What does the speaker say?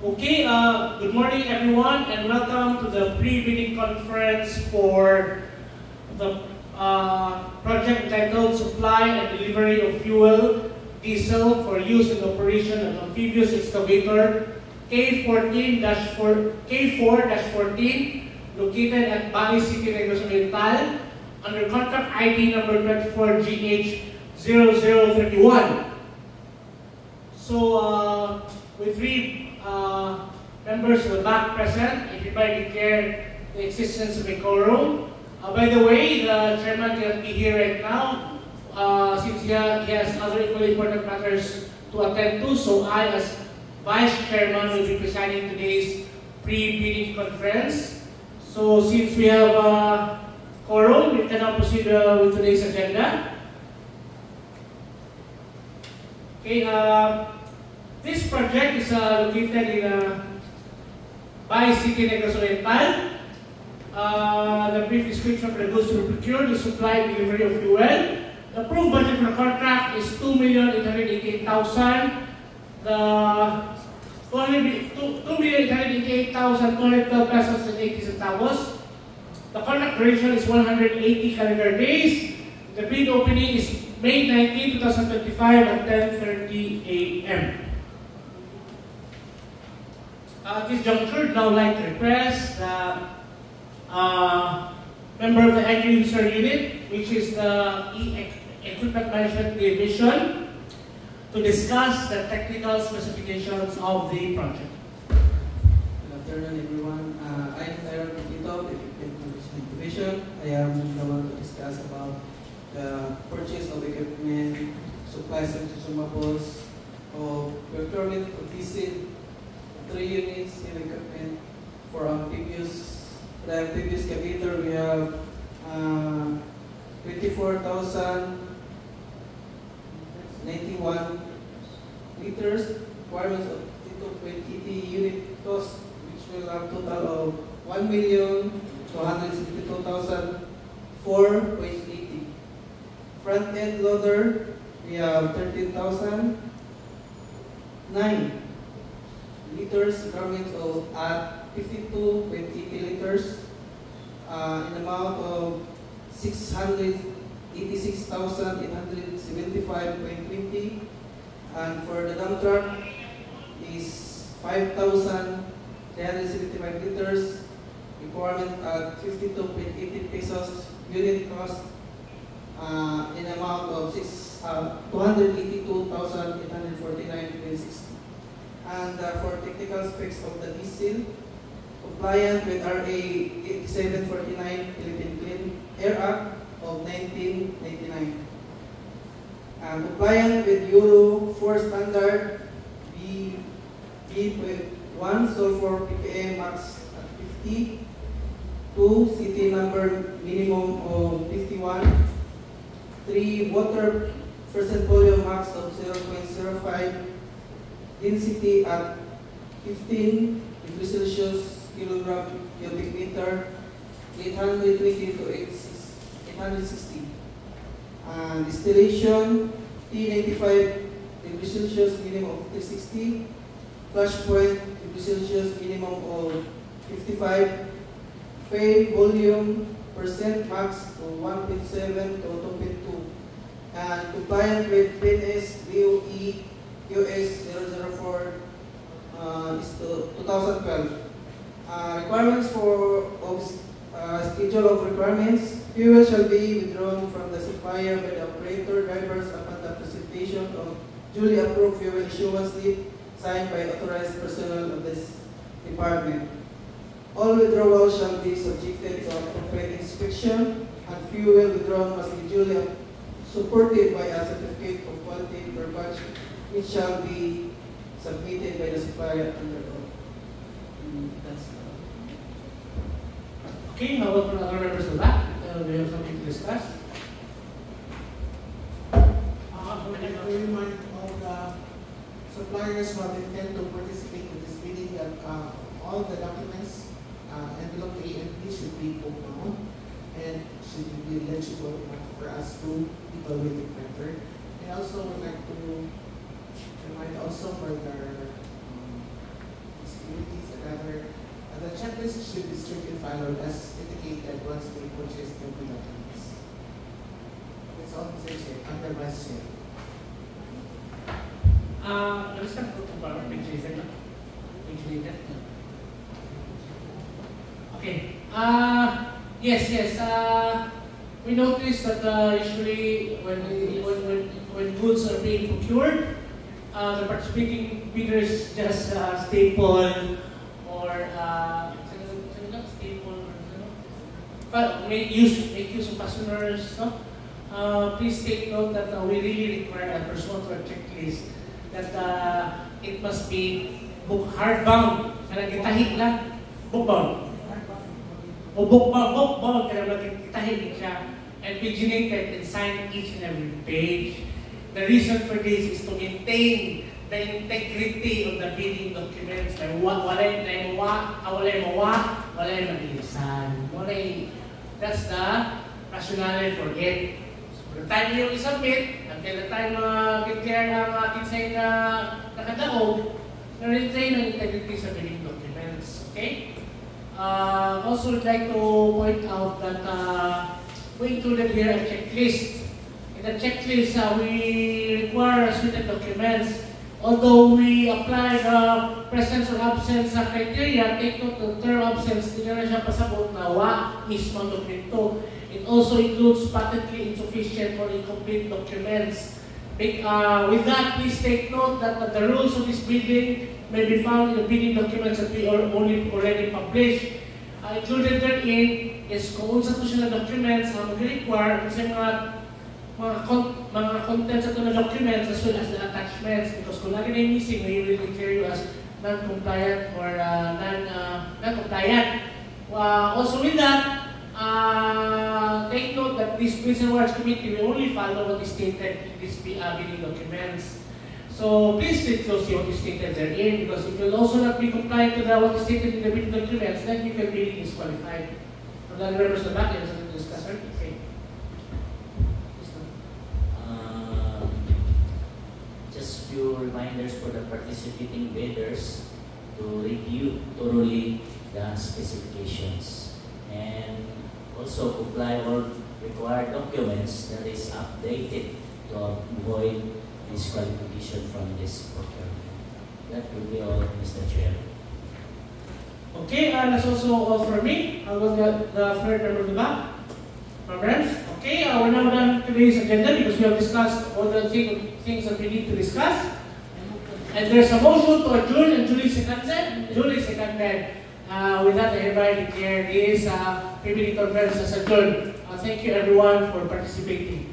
Okay, good morning everyone and welcome to the pre-bidding conference for the project entitled Supply and Delivery of Fuel Diesel for Use in the Operation of Amphibious Excavator K4-14 located at Bali City, Negros Oriental under contract ID number 24GH0031. So, with three members of the back present, I hereby declare the existence of a quorum. By the way, the chairman cannot be here right now since he has other equally important matters to attend to. So I, as vice chairman, will be presiding today's pre-bidding conference. So since we have a quorum, we can now proceed with today's agenda. Okay. This project is located in Bali City, Negros Oriental. The brief description for the goods to be procured is supply and delivery of fuel. The approved budget for the contract is 2,888,000. The 2,888,212 pesos and 80 centavos. The contract duration is 180 calendar days. The bid opening is May 19, 2025 at 10:30 a.m. At this juncture, I'd now like to request the member of the Agri User Unit, which is the Equipment Management Division, to discuss the technical specifications of the project. Good afternoon, everyone. I'm Aaron Pito, the Equipment Management Division. I am the one to discuss about the purchase of equipment, supplies and consumables, of procurement of diesel, 3 units in equipment for amphibious. The amphibious excavator, we have 24,091 liters, requirements of 20 unit cost, which will have total of 1,262,004.80. Front end loader, we have 13,009 liters, requirements of at 52.80 liters, in amount of 686,875.20, and for the dump truck is 5,375 liters, requirement at 52.80 pesos, unit cost in amount of 282,849.60. And for technical specs of the diesel, compliant with RA 8749 Philippine Clean Air Act of 1999. And compliant with Euro 4 standard B1 sulfur ppm max at 50, 2 CT number minimum of 51, 3 water percent volume max of 0.05, density at 15 degrees Celsius kilogram cubic meter, 820 to 860. And distillation T95 degrees Celsius minimum of 360, flash point degrees Celsius minimum of 55, fade volume percent max of 1.7 to 2.2, and compliant with PNS DOE US 004 is 2012. Requirements for schedule of requirements. Fuel shall be withdrawn from the supplier by the operator drivers upon the presentation of duly approved fuel issuance slip signed by authorized personnel of this department. All withdrawals shall be subjected to appropriate inspection, and fuel withdrawn must be duly supported by a certificate of quality per batch, which shall be submitted by the supplier under oath. That's Okay, how about from other members of that? Do you have something to discuss? I would like to remind all the suppliers who have intend to participate in this bidding that all the documents, envelope A and B, should be open and should be legible enough for us to evaluate it better. I also would like to remind also for the should be strictly followed as indicated once they purchase the documents. That's all, Mr. Chair, under Vice Chair. Alis ka po itong parang page later. Page later. Okay. Yes. We noticed that usually when goods are being procured, the participating bidders just staple or make use of fasteners. No? Please take note that we really require a pursuant to our checklist that it must be hardbound. Kanang gitahi lang, bookbound. O bookbound, kanang gitahi siya, and paginated and signed each and every page. The reason for this is to maintain the integrity of the bidding documents. Walay mabilisan. That's the rationale for it. So, the time you submit, until the time declare ang kinsay na nakadaog, na-retain ang integrity sa bidding documents. Okay? Also, would like to point out that we included here a checklist. In the checklist, we require certain documents. Although we apply the presence or absence criteria, take note the term absence, hindi na siya pasabot na mismo dokumento. It also includes patently insufficient or incomplete documents. With that, please take note that the rules of this bidding may be found in the bidding documents that we already published. Included therein is kung unsa to siya na documents ang mag-require kasi mga contents of the documents as well as the attachments, because kung lagi na yung missing, we will declare you as non-compliant or non-compliant. Also with that, take note that this Prison Awards Committee will only follow what is stated in these bidding documents. So please read closely what is stated therein, because if you will also not be compliant to what is stated in the bidding documents, then you can be disqualified. From the members of the back, there's something to discuss, right? Okay. Just few reminders for the participating bidders to review thoroughly the specifications and also comply all required documents that is updated to avoid disqualification from this procurement. That will be all, Mr. Chair. Okay, that's also all for me. I will get the third member of the back. Friends? Okay, we're now done today's agenda because we have discussed all the things that we need to discuss. And there's a motion to adjourn, and Julie seconded. With that, I hereby declare this PBD conference as adjourned. Thank you everyone for participating.